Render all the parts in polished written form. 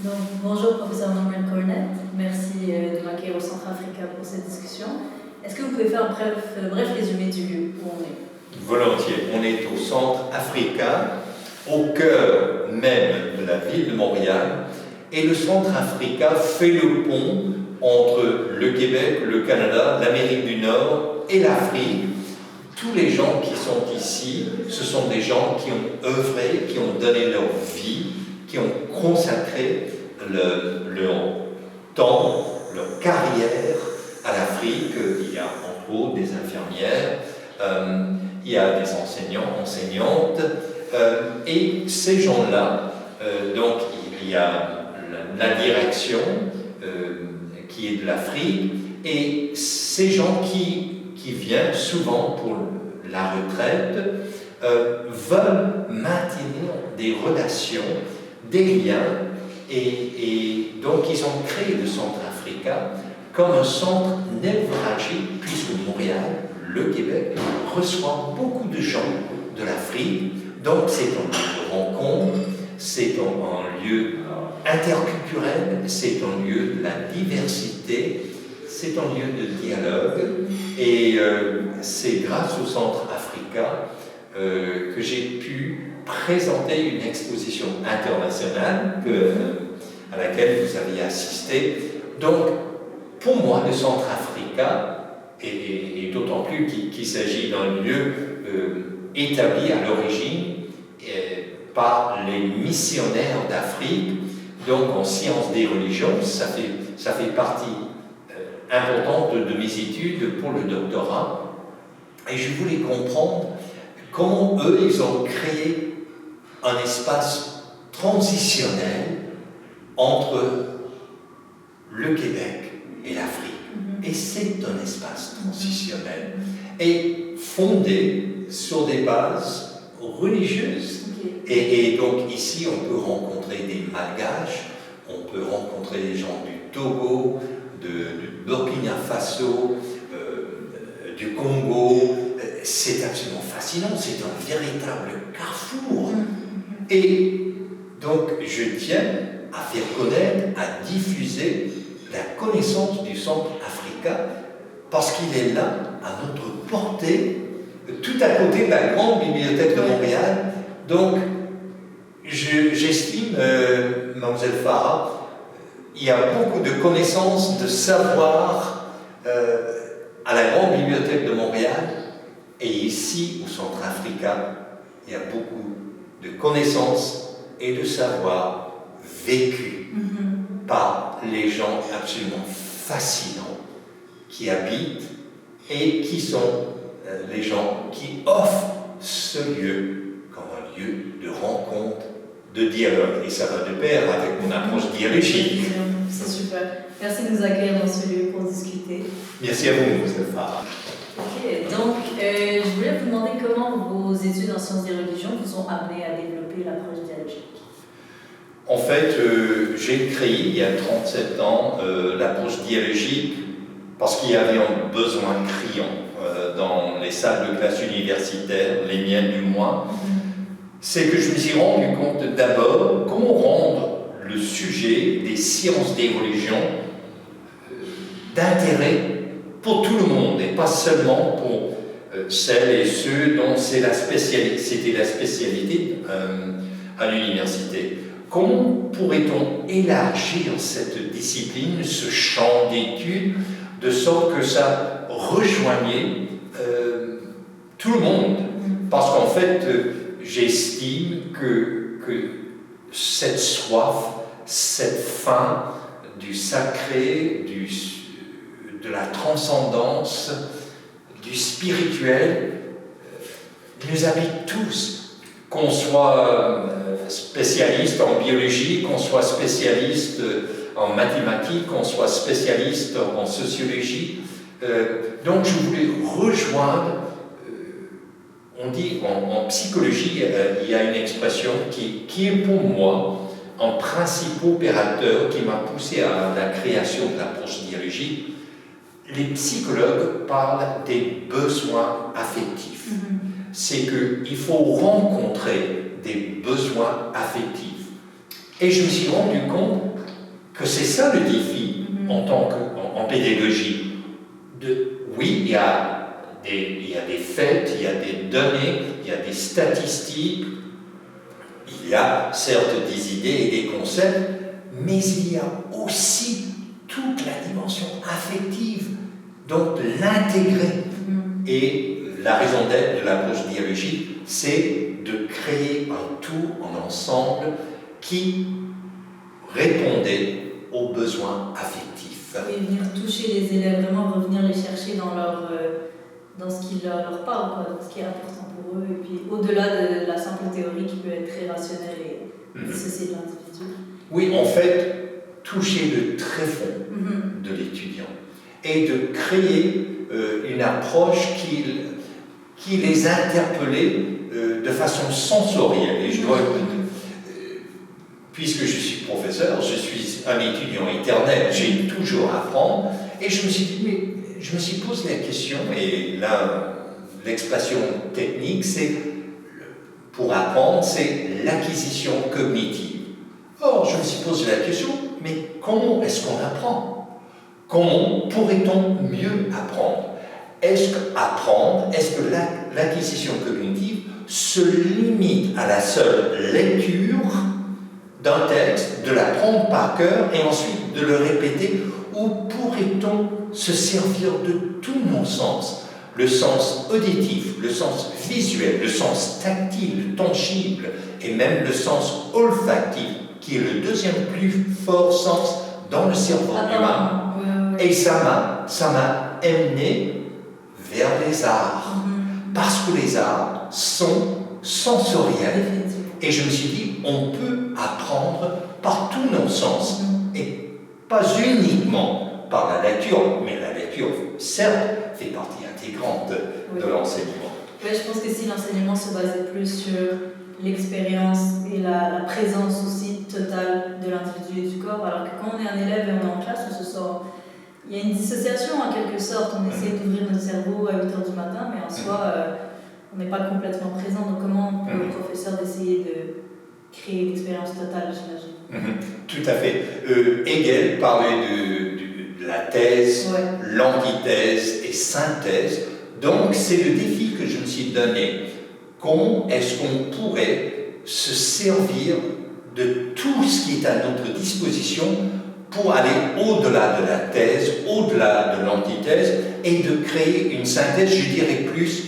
Donc, bonjour professeur Norman Cornett, merci de m'accueillir au Centrafrica pour cette discussion. Est-ce que vous pouvez faire un bref résumé du lieu où on est? Volontiers. On est au Centrafrica, au cœur même de la ville de Montréal, et le Centrafrica fait le pont entre le Québec, le Canada, l'Amérique du Nord et l'Afrique. Tous les gens qui sont ici, ce sont des gens qui ont œuvré, qui ont donné leur vie, qui ont consacré leur temps, leur carrière à l'Afrique. Il y a entre autres des infirmières, il y a des enseignants, enseignantes, et ces gens-là, donc il y a la direction qui est de l'Afrique, et ces gens qui viennent souvent pour la retraite veulent maintenir des relations, des liens, et donc ils ont créé le Centrafrica comme un centre névralgique, puisque Montréal, le Québec, reçoit beaucoup de gens de l'Afrique. Donc c'est un lieu de rencontre, c'est un lieu interculturel, c'est un lieu de la diversité, c'est un lieu de dialogue, et c'est grâce au Centrafrica que j'ai pu présenter une exposition internationale à laquelle vous aviez assisté. Donc, pour moi, le Centrafrica, et d'autant plus qu'il s'agit d'un lieu établi à l'origine par les missionnaires d'Afrique, donc en sciences des religions, ça fait partie importante de mes études pour le doctorat, et je voulais comprendre comment eux, ils ont créé un espace transitionnel entre le Québec et l'Afrique. Et c'est un espace transitionnel et fondé sur des bases religieuses. Et donc ici, on peut rencontrer des Malgaches, on peut rencontrer des gens du Togo, du Burkina Faso, du Congo. C'est absolument fascinant, c'est un véritable carrefour. Et donc, je tiens à faire connaître, à diffuser la connaissance du Centrafrica, parce qu'il est là, à notre portée, tout à côté de la grande bibliothèque de Montréal. Donc, j'estime, Mademoiselle Farah, il y a beaucoup de connaissances, de savoir à la grande bibliothèque de Montréal, et ici, au Centrafrica, il y a beaucoup de connaissances et de savoir vécus par les gens absolument fascinants qui habitent et qui sont les gens qui offrent ce lieu comme un lieu de rencontre, de dialogue. Et ça va de pair avec mon approche dialogique. C'est super. Merci de nous accueillir dans ce lieu pour discuter. Merci à vous, M. Farah. Ok, donc je voulais vous demander comment vos études en sciences des religions vous ont amené à développer l'approche dialogique. En fait, j'ai créé il y a 37 ans l'approche dialogique parce qu'il y avait un besoin criant dans les salles de classe universitaires, les miennes du moins. C'est que je me suis rendu compte d'abord comment rendre le sujet des sciences des religions d'intérêt pour tout le monde et pas seulement pour celles et ceux dont c'était la spécialité à l'université. Comment pourrait-on élargir cette discipline, ce champ d'études, de sorte que ça rejoignait tout le monde? Parce qu'en fait, j'estime que cette soif, cette faim du sacré, de la transcendance, du spirituel, nous habite tous. Qu'on soit spécialiste en biologie, qu'on soit spécialiste en mathématiques, qu'on soit spécialiste en sociologie. Donc je voulais rejoindre, on dit en psychologie, il y a une expression qui est pour moi un principe opérateur qui m'a poussé à la création de l'approche dialogique. Les psychologues parlent des besoins affectifs. C'est qu'il faut rencontrer des besoins affectifs. Et je me suis rendu compte que c'est ça le défi en pédagogie. Oui, il y a des faits, il y a des données, il y a des statistiques, il y a certes des idées et des concepts, mais il y a aussi toute la dimension affective, donc l'intégrer. Et la raison d'être de l'approche dialogique, c'est de créer un tout, un ensemble qui répondait aux besoins affectifs. Et venir toucher les élèves, vraiment revenir les chercher dans ce qui leur parle, quoi, dans ce qui est important pour eux, et puis au-delà de la simple théorie qui peut être très rationnelle et dissociée de l'individu. Oui, en fait, toucher le tréfonds de l'étudiant et de créer une approche qui les interpellait de façon sensorielle. Et je dois, puisque je suis professeur, je suis un étudiant éternel, j'ai toujours à apprendre, et je me suis dit, mais je me suis posé la question, et là, l'expression technique, c'est, pour apprendre, c'est l'acquisition cognitive. Or, je me suis posé la question, mais comment est-ce qu'on apprend? Comment pourrait-on mieux apprendre? Est-ce que l'acquisition cognitive se limite à la seule lecture d'un texte, de l'apprendre par cœur et ensuite de le répéter, ou pourrait-on se servir de tous nos sens, le sens auditif, le sens visuel, le sens tactile, tangible, et même le sens olfactif, qui est le deuxième plus fort sens dans le cerveau humain. Et ça m'a amené vers les arts, parce que les arts sont sensoriels. Et je me suis dit, on peut apprendre par tous nos sens, et pas uniquement par la lecture, mais la lecture, certes, fait partie intégrante de l'enseignement. Oui, je pense que si l'enseignement se basait plus sur l'expérience et la présence aussi totale de l'individu et du corps, alors que quand on est un élève et on est en classe, on se sent... Il y a une dissociation en quelque sorte, on essaie d'ouvrir notre cerveau à 8h du matin, mais en soi, on n'est pas complètement présent. Donc comment peut le professeur d'essayer de créer une expérience totale, j'imagine? Tout à fait. Hegel parlait de la thèse, l'antithèse et synthèse. Donc c'est le défi que je me suis donné. Comment est-ce qu'on pourrait se servir de tout ce qui est à notre disposition pour aller au-delà de la thèse, au-delà de l'antithèse, et de créer une synthèse, je dirais plus,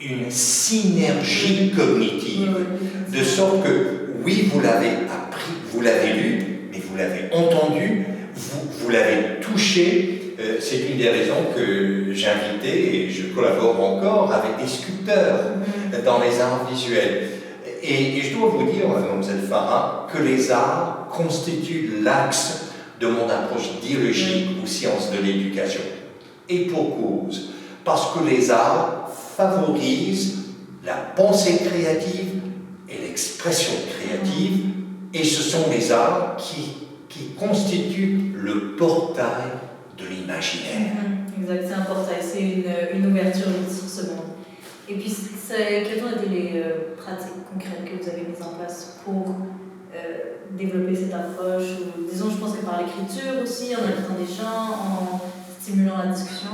une synergie cognitive, de sorte que, oui, vous l'avez appris, vous l'avez lu, mais vous l'avez entendu, vous l'avez touché. C'est une des raisons que j'invitais, et je collabore encore avec des sculpteurs dans les arts visuels. Et je dois vous dire, Mlle Farah, que les arts constituent l'axe de mon approche dialogique aux sciences de l'éducation. Et pour cause, parce que les arts favorisent la pensée créative et l'expression créative, et ce sont les arts qui constituent le portail de l'imaginaire. Exact, c'est un portail, c'est une ouverture sur ce monde. Et puis, quelles ont été les pratiques concrètes que vous avez mises en place pour développer cette approche, ou, disons, je pense que par l'écriture aussi, en invitant des gens, en stimulant la discussion,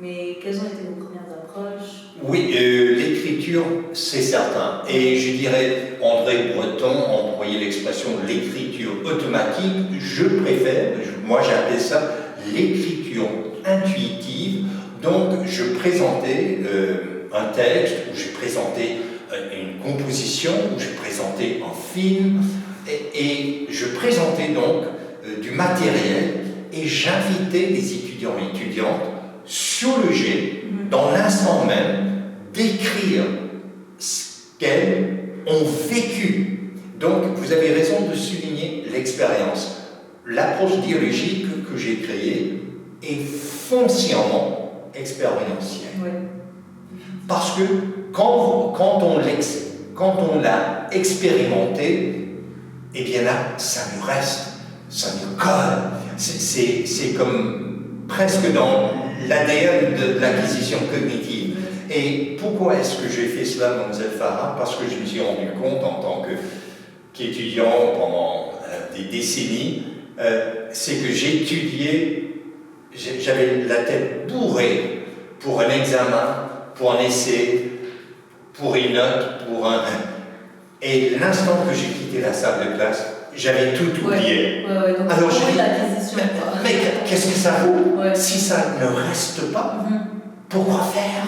mais quelles ont été vos premières approches? Oui, l'écriture, c'est certain. Et je dirais, André Breton employait l'expression l'écriture automatique. Je préfère, moi j'appelle ça l'écriture intuitive. Donc, je présentais un texte, ou je présentais une composition, ou je présentais un film, et je présentais donc du matériel, et j'invitais les étudiants et étudiantes sur le jet, dans l'instant même, d'écrire ce qu'elles ont vécu. Donc, vous avez raison de souligner l'expérience. L'approche dialogique que j'ai créée est foncièrement expérientielle. Parce que quand on l'a expérimenté, eh bien là, ça nous reste, ça nous colle. C'est comme presque dans l'ADN de l'acquisition cognitive. Et pourquoi est-ce que j'ai fait cela, Mlle Farah? Parce que je me suis rendu compte en tant qu'étudiant pendant des décennies, c'est que j'avais la tête bourrée pour un examen, pour un essai, pour une note, Et l'instant que j'ai quitté la salle de classe, j'avais tout oublié. Donc alors j'ai dit, l'acquisition. Mais qu'est-ce que ça vaut si ça ne reste pas? Pourquoi faire?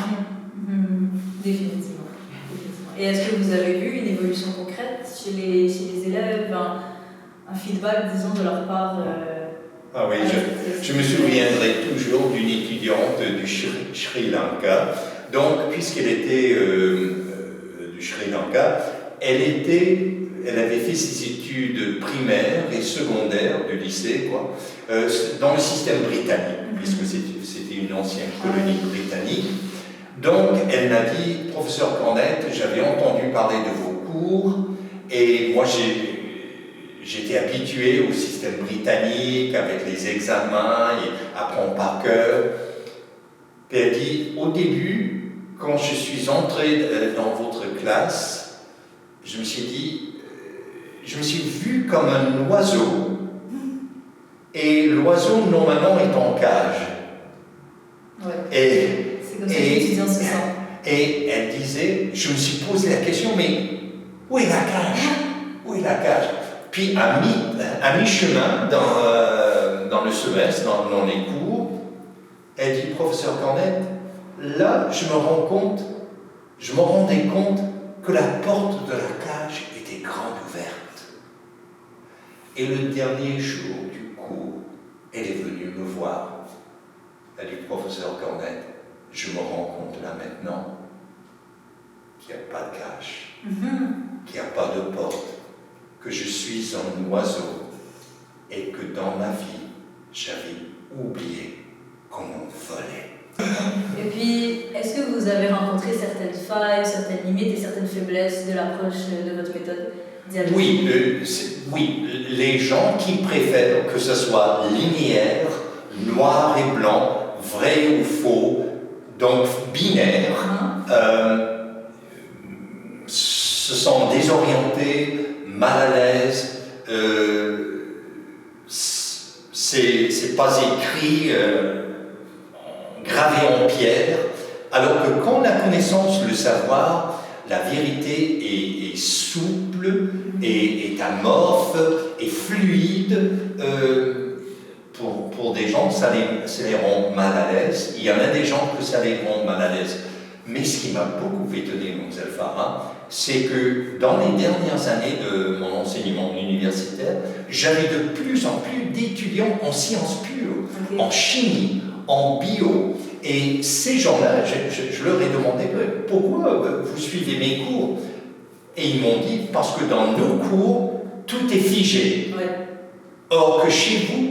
Définitivement. Et est-ce que vous avez vu une évolution concrète chez les élèves, un feedback, disons, de leur part Ah oui, je me souviendrai toujours d'une étudiante du Sri Lanka. Donc, puisqu'elle était du Sri Lanka, elle avait fait ses études primaires et secondaires du lycée, dans le système britannique, puisque c'était une ancienne colonie britannique. Donc, elle m'a dit, professeur Cornette, j'avais entendu parler de vos cours, et moi j'étais habitué au système britannique, avec les examens, et apprendre par cœur. Et elle dit, au début, quand je suis entré dans votre classe, je me suis vu comme un oiseau, et l'oiseau normalement est en cage. C'est comme ça que l'étudiant se sent. Et elle disait, je me suis posé la question, mais où est la cage? Où est la cage? Puis à mi-chemin dans le semestre, dans les cours, elle dit, professeur Cornette, là je me rendais compte que la porte de la cage était grande ouverte. Et le dernier jour du cours, elle est venue me voir. Elle dit, professeur Cornette, je me rends compte là maintenant qu'il n'y a pas de cage, qu'il n'y a pas de porte, que je suis un oiseau et que dans ma vie, j'avais oublié comment voler. Et puis, est-ce que vous avez rencontré certaines failles, certaines limites et certaines faiblesses de l'approche de votre méthode dialectique? Oui, les gens qui préfèrent que ce soit linéaire, noir et blanc, vrai ou faux, donc binaire, se sentent désorientés, mal à l'aise, c'est pas écrit, gravé en pierre, alors que quand la connaissance, le savoir, la vérité est souple, est amorphe, est fluide, pour des gens, ça les rend mal à l'aise. Il y en a des gens que ça les rend mal à l'aise. Mais ce qui m'a beaucoup étonné, Mlle Farah, c'est que dans les dernières années de mon enseignement universitaire, j'avais de plus en plus d'étudiants en sciences pures, en chimie, en bio. Et ces gens-là, je leur ai demandé pourquoi vous suivez mes cours. Et ils m'ont dit, parce que dans nos cours, tout est figé. Or que chez vous,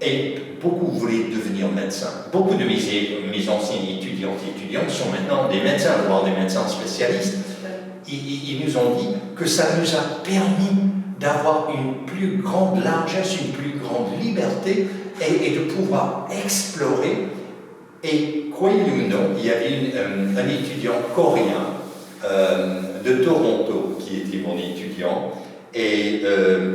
et beaucoup voulaient devenir médecins. Beaucoup de mes anciens étudiantes et étudiants sont maintenant des médecins, voire des médecins spécialistes. Ils nous ont dit que ça nous a permis d'avoir une plus grande largesse, une plus grande liberté et de pouvoir explorer. Et croyez-le ou non, il y avait un étudiant coréen de Toronto qui était mon étudiant. Et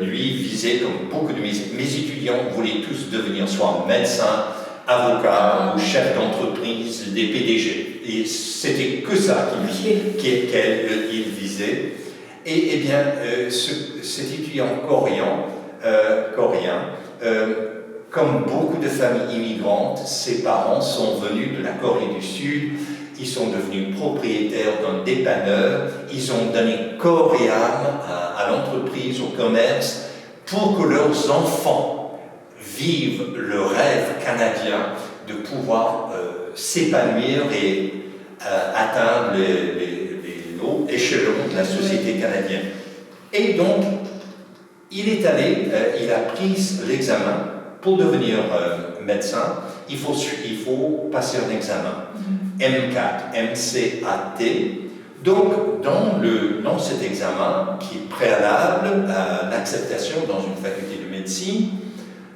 lui visait, comme beaucoup de mes étudiants, voulaient tous devenir soit médecins, avocats ou chefs d'entreprise, des PDG. Et c'était que ça qu'il visait. Et bien, cet étudiant coréen, comme beaucoup de familles immigrantes, ses parents sont venus de la Corée du Sud. Ils sont devenus propriétaires d'un dépanneur. Ils ont donné corps et âme à l'entreprise, au commerce, pour que leurs enfants vivent le rêve canadien de pouvoir s'épanouir et atteindre les hauts échelons de la société canadienne. Et donc, il est allé, il a pris l'examen pour devenir médecin. Il faut passer un examen. MCAT, M-C-A-T. Donc, dans cet examen, qui est préalable à l'acceptation dans une faculté de médecine,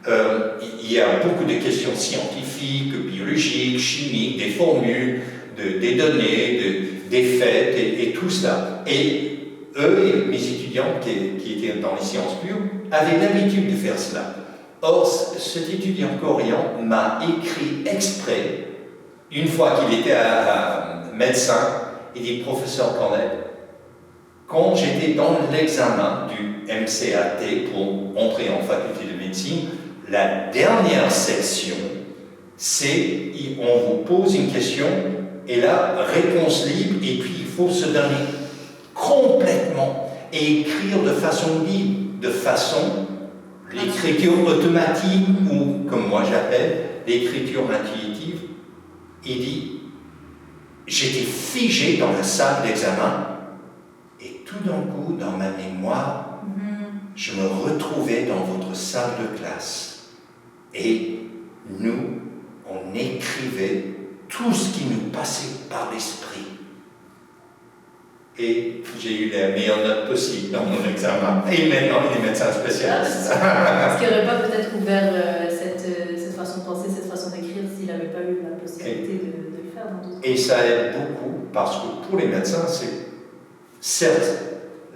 il y a beaucoup de questions scientifiques, biologiques, chimiques, des formules, des données, des faits et tout ça. Et eux et mes étudiants qui étaient dans les sciences pures avaient l'habitude de faire cela. Or, cet étudiant coréen m'a écrit exprès, une fois qu'il était médecin, il dit: professeur Cornell, quand j'étais dans l'examen du MCAT pour entrer en faculté de médecine, la dernière section, c'est on vous pose une question et là, réponse libre, et puis il faut se donner complètement et écrire de façon libre, de façon l'écriture automatique ou, comme moi j'appelle, l'écriture intuitive. Il dit: j'étais figé dans la salle d'examen et tout d'un coup, dans ma mémoire, je me retrouvais dans votre salle de classe et nous, on écrivait tout ce qui nous passait par l'esprit. Et j'ai eu la meilleure note possible dans mon examen. Et maintenant, il est médecin spécialiste. Est-ce qu'il n'aurait pas peut-être ouvert cette façon de penser, cette façon d'écrire, s'il n'avait pas eu la possibilité de le faire dans d'autres? Et ça aide beaucoup, parce que pour les médecins, c'est certes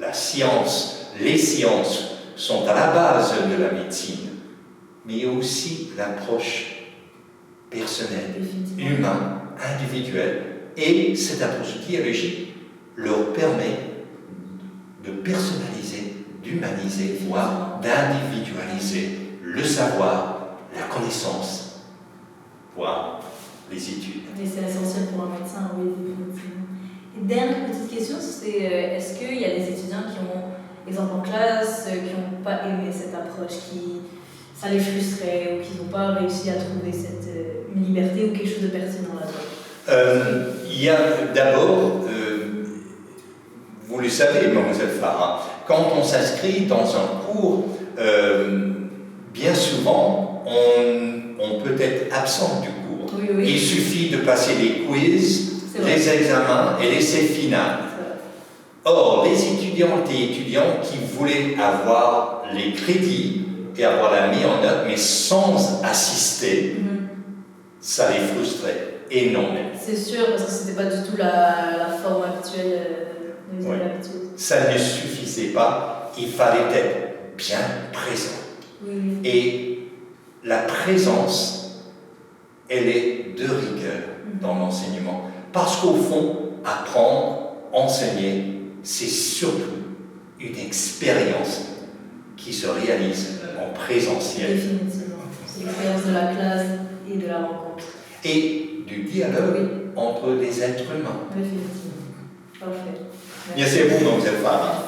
la science, les sciences sont à la base de la médecine, mais il y a aussi l'approche personnelle, humaine, individuelle, et cette approche dialogique leur permet de personnaliser, d'humaniser, voire d'individualiser le savoir, la connaissance, voire les études. Et c'est essentiel pour un médecin, oui, définitivement. Et dernière petite question, c'est est-ce qu'il y a des étudiants qui ont, exemple en classe, qui n'ont pas aimé cette approche, qui ça les frustrait, ou qui n'ont pas réussi à trouver une liberté ou quelque chose de pertinent là-dedans? Il y a d'abord, vous le savez, mademoiselle Farah, quand on s'inscrit dans un cours, bien souvent, on peut être absent du cours. Oui, oui. Il suffit de passer les quiz, les examens et l'essai final. Or, les étudiantes et étudiants qui voulaient avoir les crédits et avoir la mise en note, mais sans assister, ça les frustrait énormément. C'est sûr, parce que ce n'était pas du tout la forme actuelle de l'habitude. Ça ne suffisait pas, il fallait être bien présent. Oui. Et la présence, elle est de rigueur dans l'enseignement. Parce qu'au fond, apprendre, enseigner, c'est surtout une expérience qui se réalise en présentiel. Définitivement. C'est l'expérience de la classe et de la rencontre. Et du dialogue entre les êtres humains. Définitivement. Parfait. Merci à vous, mademoiselle Farah.